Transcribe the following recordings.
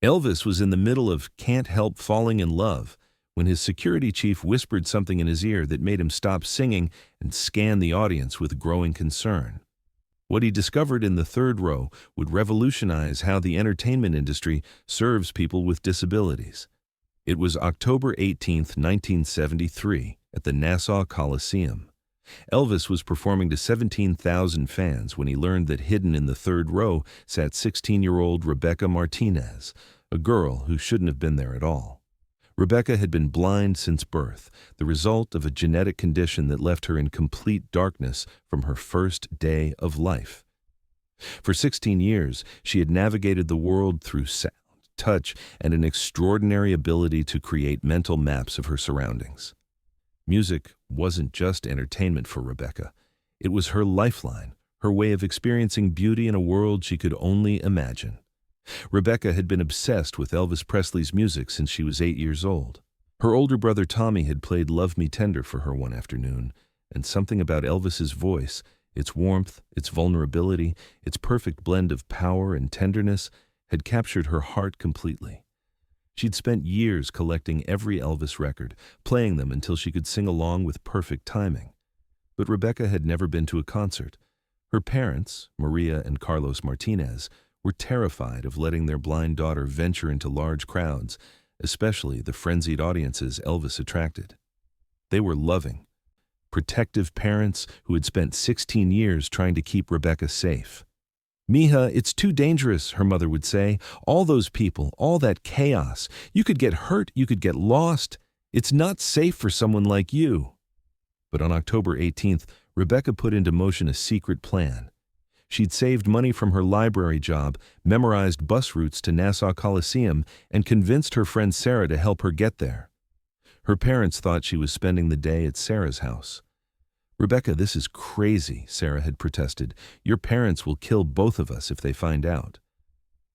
Elvis was in the middle of Can't Help Falling in Love when his security chief whispered something in his ear that made him stop singing and scan the audience with growing concern. What he discovered in the third row would revolutionize how the entertainment industry serves people with disabilities. It was October 18, 1973, at the Nassau Coliseum. Elvis was performing to 17,000 fans when he learned that hidden in the third row sat 16-year-old Rebecca Martinez, a girl who shouldn't have been there at all. Rebecca had been blind since birth, the result of a genetic condition that left her in complete darkness from her first day of life. For 16 years, she had navigated the world through sound, touch, and an extraordinary ability to create mental maps of her surroundings. Music wasn't just entertainment for Rebecca. It was her lifeline, her way of experiencing beauty in a world she could only imagine. Rebecca had been obsessed with Elvis Presley's music since she was 8 years old. Her older brother Tommy had played Love Me Tender for her one afternoon, and something about Elvis's voice, its warmth, its vulnerability, its perfect blend of power and tenderness, had captured her heart completely. She'd spent years collecting every Elvis record, playing them until she could sing along with perfect timing. But Rebecca had never been to a concert. Her parents, Maria and Carlos Martinez, were terrified of letting their blind daughter venture into large crowds, especially the frenzied audiences Elvis attracted. They were loving, protective parents who had spent 16 years trying to keep Rebecca safe. "Mija, it's too dangerous," her mother would say. "All those people, all that chaos. You could get hurt, you could get lost. It's not safe for someone like you." But on October 18th, Rebecca put into motion a secret plan. She'd saved money from her library job, memorized bus routes to Nassau Coliseum, and convinced her friend Sarah to help her get there. Her parents thought she was spending the day at Sarah's house. "Rebecca, this is crazy," Sarah had protested. "Your parents will kill both of us if they find out."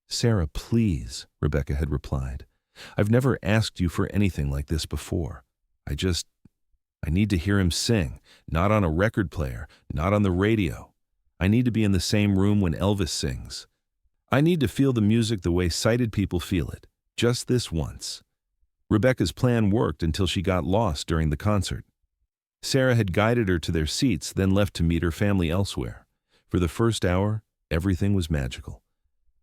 "Sarah, please," Rebecca had replied. "I've never asked you for anything like this before. I need to hear him sing, not on a record player, not on the radio. I need to be in the same room when Elvis sings. I need to feel the music the way sighted people feel it, just this once." Rebecca's plan worked until she got lost during the concert. Sarah had guided her to their seats, then left to meet her family elsewhere. For the first hour, everything was magical.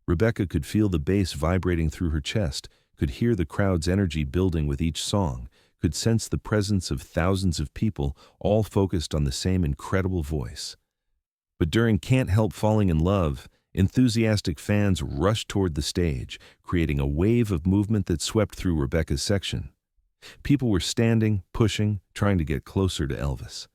Rebecca could feel the bass vibrating through her chest, could hear the crowd's energy building with each song, could sense the presence of thousands of people, all focused on the same incredible voice. But during Can't Help Falling in Love, enthusiastic fans rushed toward the stage, creating a wave of movement that swept through Rebecca's section. People were standing, pushing, trying to get closer to Elvis.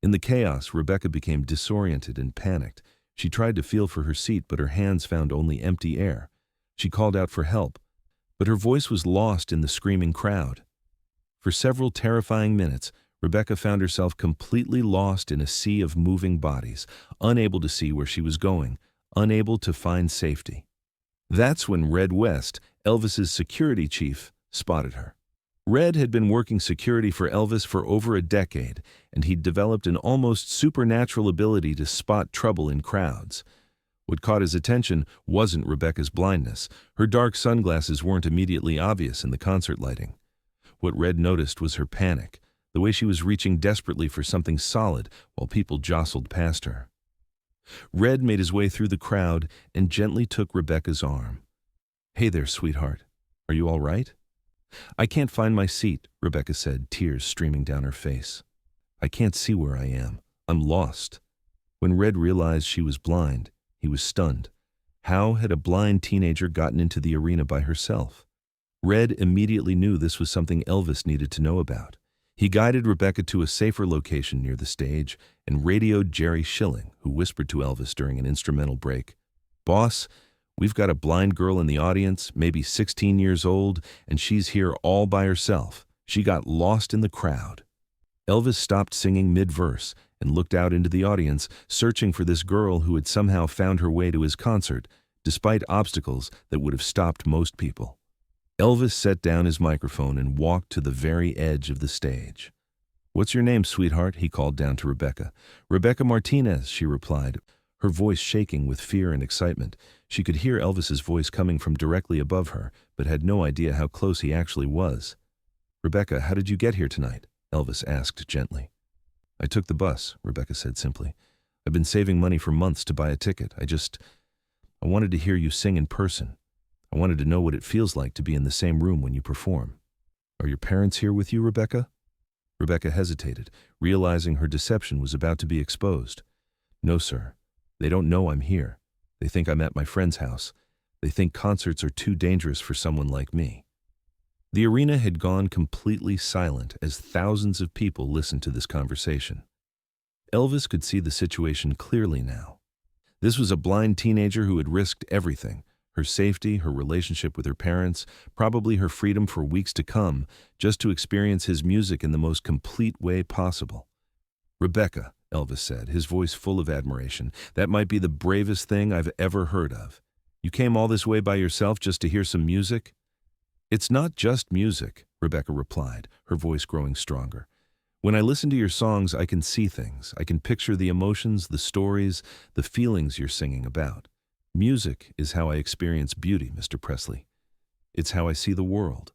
In the chaos, Rebecca became disoriented and panicked. She tried to feel for her seat, but her hands found only empty air. She called out for help, but her voice was lost in the screaming crowd. For several terrifying minutes, Rebecca found herself completely lost in a sea of moving bodies, unable to see where she was going, unable to find safety. That's when Red West, Elvis's security chief, spotted her. Red had been working security for Elvis for over a decade, and he'd developed an almost supernatural ability to spot trouble in crowds. What caught his attention wasn't Rebecca's blindness. Her dark sunglasses weren't immediately obvious in the concert lighting. What Red noticed was her panic, the way she was reaching desperately for something solid while people jostled past her. Red made his way through the crowd and gently took Rebecca's arm. "Hey there, sweetheart. Are you all right?" "I can't find my seat," Rebecca said, tears streaming down her face. "I can't see where I am. I'm lost." When Red realized she was blind, he was stunned. How had a blind teenager gotten into the arena by herself? Red immediately knew this was something Elvis needed to know about. He guided Rebecca to a safer location near the stage and radioed Jerry Schilling, who whispered to Elvis during an instrumental break, "Boss, we've got a blind girl in the audience, maybe 16 years old, and she's here all by herself. She got lost in the crowd." Elvis stopped singing mid-verse and looked out into the audience, searching for this girl who had somehow found her way to his concert, despite obstacles that would have stopped most people. Elvis set down his microphone and walked to the very edge of the stage. "What's your name, sweetheart?" he called down to Rebecca. "Rebecca Martinez," she replied. her voice shaking with fear and excitement. She could hear Elvis's voice coming from directly above her, but had no idea how close he actually was. "Rebecca, how did you get here tonight?" Elvis asked gently. "I took the bus," Rebecca said simply. "I've been saving money for months to buy a ticket. I wanted to hear you sing in person. I wanted to know what it feels like to be in the same room when you perform." "Are your parents here with you, Rebecca?" Rebecca hesitated, realizing her deception was about to be exposed. "No, sir. They don't know I'm here. They think I'm at my friend's house. They think concerts are too dangerous for someone like me." The arena had gone completely silent as thousands of people listened to this conversation. Elvis could see the situation clearly now. This was a blind teenager who had risked everything: her safety, her relationship with her parents, probably her freedom for weeks to come, just to experience his music in the most complete way possible. "Rebecca," Elvis said, his voice full of admiration, "that might be the bravest thing I've ever heard of. You came all this way by yourself just to hear some music?" "It's not just music," Rebecca replied, her voice growing stronger. "When I listen to your songs, I can see things. I can picture the emotions, the stories, the feelings you're singing about. Music is how I experience beauty, Mr. Presley. It's how I see the world."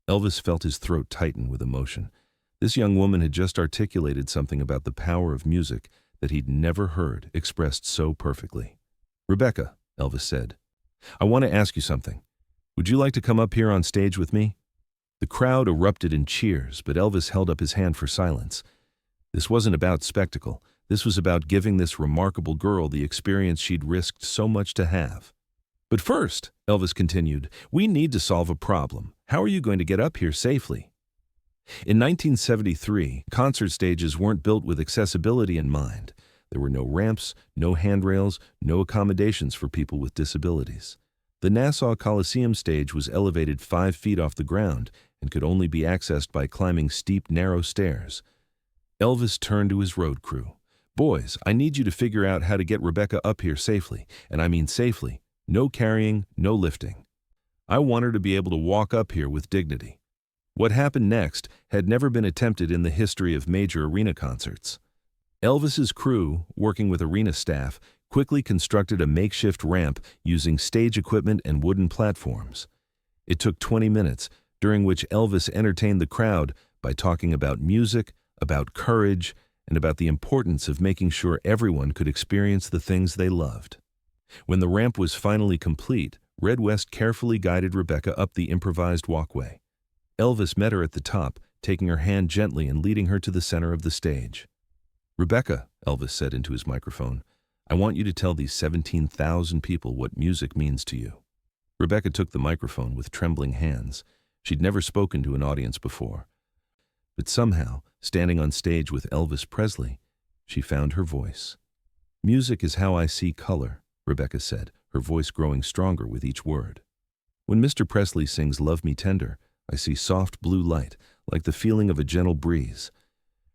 Elvis felt his throat tighten with emotion. This young woman had just articulated something about the power of music that he'd never heard expressed so perfectly. "Rebecca," Elvis said, "I want to ask you something. Would you like to come up here on stage with me?" The crowd erupted in cheers, but Elvis held up his hand for silence. This wasn't about spectacle. This was about giving this remarkable girl the experience she'd risked so much to have. "But first," Elvis continued, "we need to solve a problem. How are you going to get up here safely?" In 1973, concert stages weren't built with accessibility in mind. There were no ramps, no handrails, no accommodations for people with disabilities. The Nassau Coliseum stage was elevated 5 feet off the ground and could only be accessed by climbing steep, narrow stairs. Elvis turned to his road crew. "Boys, I need you to figure out how to get Rebecca up here safely, and I mean safely. No carrying, no lifting. I want her to be able to walk up here with dignity." What happened next had never been attempted in the history of major arena concerts. Elvis's crew, working with arena staff, quickly constructed a makeshift ramp using stage equipment and wooden platforms. It took 20 minutes, during which Elvis entertained the crowd by talking about music, about courage, and about the importance of making sure everyone could experience the things they loved. When the ramp was finally complete, Red West carefully guided Rebecca up the improvised walkway. Elvis met her at the top, taking her hand gently and leading her to the center of the stage. "Rebecca," Elvis said into his microphone, "I want you to tell these 17,000 people what music means to you." Rebecca took the microphone with trembling hands. She'd never spoken to an audience before. But somehow, standing on stage with Elvis Presley, she found her voice. "Music is how I see color," Rebecca said, her voice growing stronger with each word. "When Mr. Presley sings Love Me Tender, I see soft blue light, like the feeling of a gentle breeze.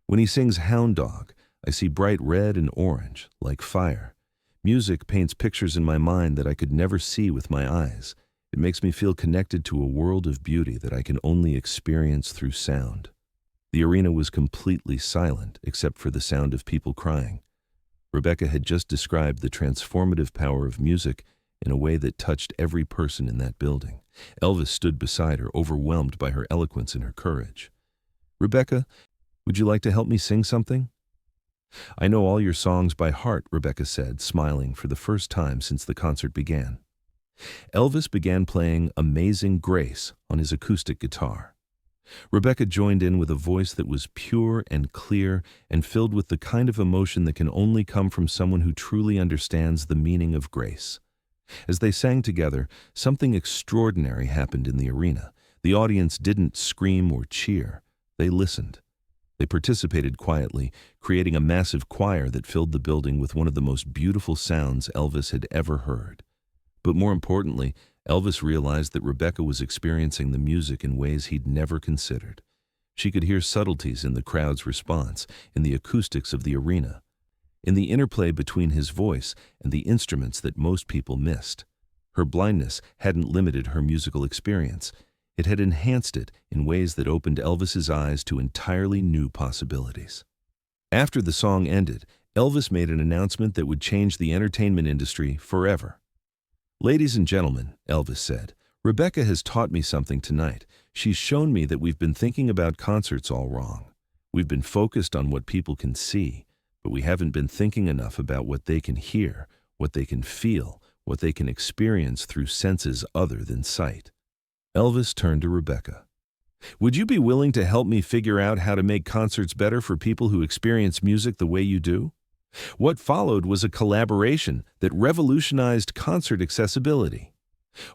When he sings Hound Dog, I see bright red and orange, like fire. Music paints pictures in my mind that I could never see with my eyes. It makes me feel connected to a world of beauty that I can only experience through sound." The arena was completely silent except for the sound of people crying. Rebecca had just described the transformative power of music in a way that touched every person in that building. Elvis stood beside her, overwhelmed by her eloquence and her courage. "Rebecca, would you like to help me sing something?" "I know all your songs by heart," Rebecca said, smiling for the first time since the concert began. Elvis began playing Amazing Grace on his acoustic guitar. Rebecca joined in with a voice that was pure and clear and filled with the kind of emotion that can only come from someone who truly understands the meaning of grace. As they sang together, something extraordinary happened in the arena. The audience didn't scream or cheer. They listened. They participated quietly, creating a massive choir that filled the building with one of the most beautiful sounds Elvis had ever heard. But more importantly, Elvis realized that Rebecca was experiencing the music in ways he'd never considered. She could hear subtleties in the crowd's response, in the acoustics of the arena, in the interplay between his voice and the instruments that most people missed. Her blindness hadn't limited her musical experience. It had enhanced it in ways that opened Elvis's eyes to entirely new possibilities. After the song ended, Elvis made an announcement that would change the entertainment industry forever. "Ladies and gentlemen," Elvis said, "Rebecca has taught me something tonight. She's shown me that we've been thinking about concerts all wrong. We've been focused on what people can see, but we haven't been thinking enough about what they can hear, what they can feel, what they can experience through senses other than sight." Elvis turned to Rebecca. "Would you be willing to help me figure out how to make concerts better for people who experience music the way you do?" What followed was a collaboration that revolutionized concert accessibility.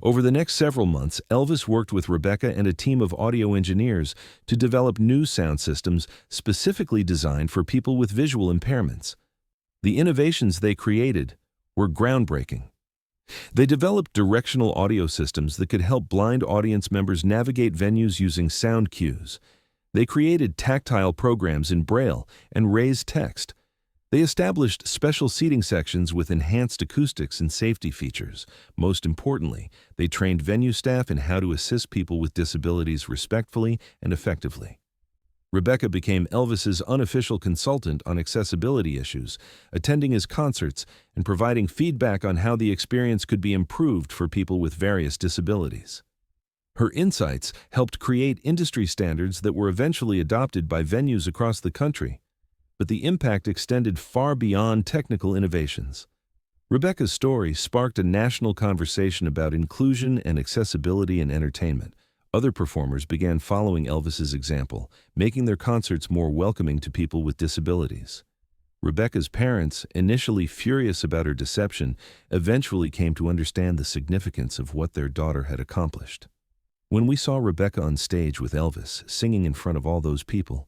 Over the next several months, Elvis worked with Rebecca and a team of audio engineers to develop new sound systems specifically designed for people with visual impairments. The innovations they created were groundbreaking. They developed directional audio systems that could help blind audience members navigate venues using sound cues. They created tactile programs in Braille and raised text. They established special seating sections with enhanced acoustics and safety features. Most importantly, they trained venue staff in how to assist people with disabilities respectfully and effectively. Rebecca became Elvis's unofficial consultant on accessibility issues, attending his concerts and providing feedback on how the experience could be improved for people with various disabilities. Her insights helped create industry standards that were eventually adopted by venues across the country. But the impact extended far beyond technical innovations. Rebecca's story sparked a national conversation about inclusion and accessibility in entertainment. Other performers began following Elvis's example, making their concerts more welcoming to people with disabilities. Rebecca's parents, initially furious about her deception, eventually came to understand the significance of what their daughter had accomplished. When we saw Rebecca on stage with Elvis, singing in front of all those people,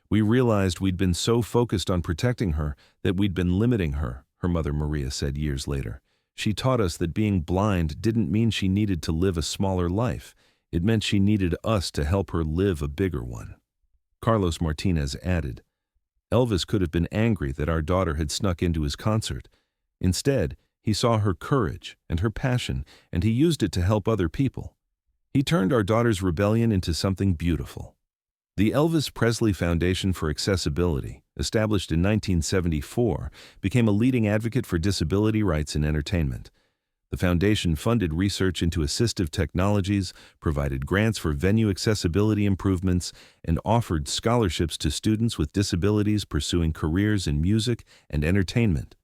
we realized we'd been so focused on protecting her that we'd been limiting her, her mother Maria said years later. She taught us that being blind didn't mean she needed to live a smaller life. It meant she needed us to help her live a bigger one. Carlos Martinez added, "Elvis could have been angry that our daughter had snuck into his concert. Instead, he saw her courage and her passion, and he used it to help other people. He turned our daughter's rebellion into something beautiful." The Elvis Presley Foundation for Accessibility, established in 1974, became a leading advocate for disability rights in entertainment. The foundation funded research into assistive technologies, provided grants for venue accessibility improvements, and offered scholarships to students with disabilities pursuing careers in music and entertainment.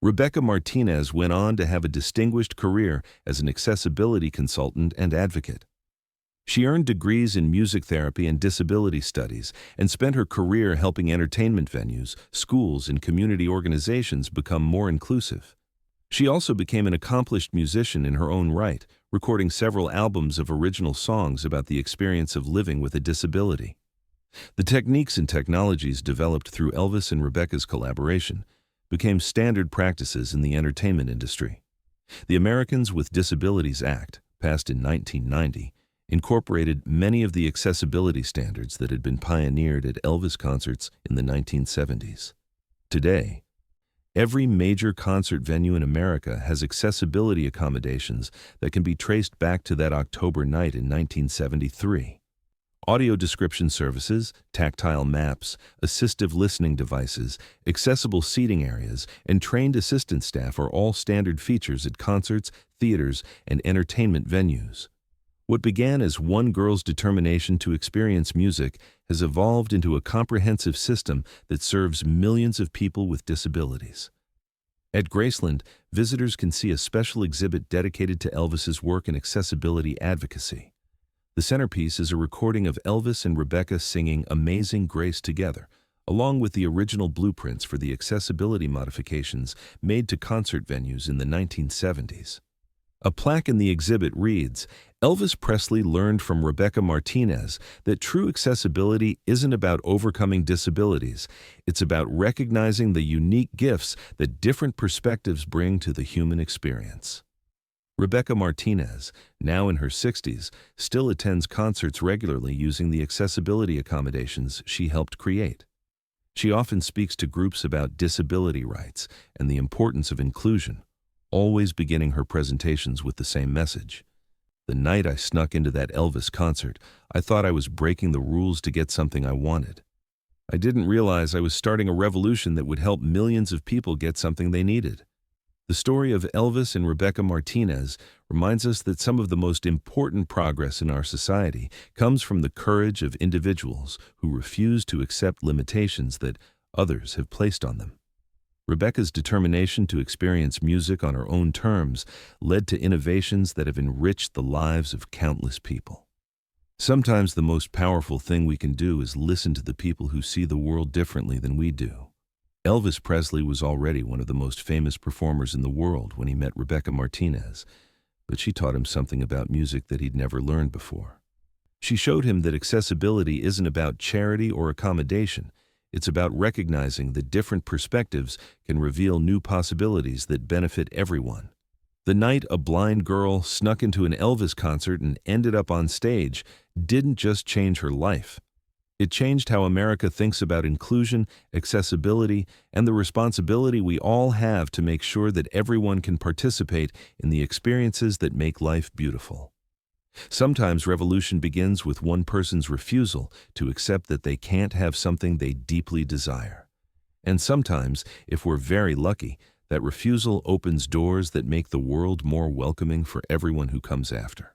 Rebecca Martinez went on to have a distinguished career as an accessibility consultant and advocate. She earned degrees in music therapy and disability studies and spent her career helping entertainment venues, schools, and community organizations become more inclusive. She also became an accomplished musician in her own right, recording several albums of original songs about the experience of living with a disability. The techniques and technologies developed through Elvis and Rebecca's collaboration became standard practices in the entertainment industry. The Americans with Disabilities Act, passed in 1990, incorporated many of the accessibility standards that had been pioneered at Elvis concerts in the 1970s. Today, every major concert venue in America has accessibility accommodations that can be traced back to that October night in 1973. Audio description services, tactile maps, assistive listening devices, accessible seating areas, and trained assistant staff are all standard features at concerts, theaters, and entertainment venues. What began as one girl's determination to experience music has evolved into a comprehensive system that serves millions of people with disabilities. At Graceland, visitors can see a special exhibit dedicated to Elvis's work in accessibility advocacy. The centerpiece is a recording of Elvis and Rebecca singing Amazing Grace together, along with the original blueprints for the accessibility modifications made to concert venues in the 1970s. A plaque in the exhibit reads, "Elvis Presley learned from Rebecca Martinez that true accessibility isn't about overcoming disabilities. It's about recognizing the unique gifts that different perspectives bring to the human experience." Rebecca Martinez, now in her 60s, still attends concerts regularly using the accessibility accommodations she helped create. She often speaks to groups about disability rights and the importance of inclusion, always beginning her presentations with the same message. "The night I snuck into that Elvis concert, I thought I was breaking the rules to get something I wanted. I didn't realize I was starting a revolution that would help millions of people get something they needed. The story of Elvis and Rebecca Martinez reminds us that some of the most important progress in our society comes from the courage of individuals who refuse to accept limitations that others have placed on them. Rebecca's determination to experience music on her own terms led to innovations that have enriched the lives of countless people. Sometimes the most powerful thing we can do is listen to the people who see the world differently than we do. Elvis Presley was already one of the most famous performers in the world when he met Rebecca Martinez, but she taught him something about music that he'd never learned before. She showed him that accessibility isn't about charity or accommodation. It's about recognizing that different perspectives can reveal new possibilities that benefit everyone. The night a blind girl snuck into an Elvis concert and ended up on stage didn't just change her life. It changed how America thinks about inclusion, accessibility, and the responsibility we all have to make sure that everyone can participate in the experiences that make life beautiful. Sometimes revolution begins with one person's refusal to accept that they can't have something they deeply desire. And sometimes, if we're very lucky, that refusal opens doors that make the world more welcoming for everyone who comes after.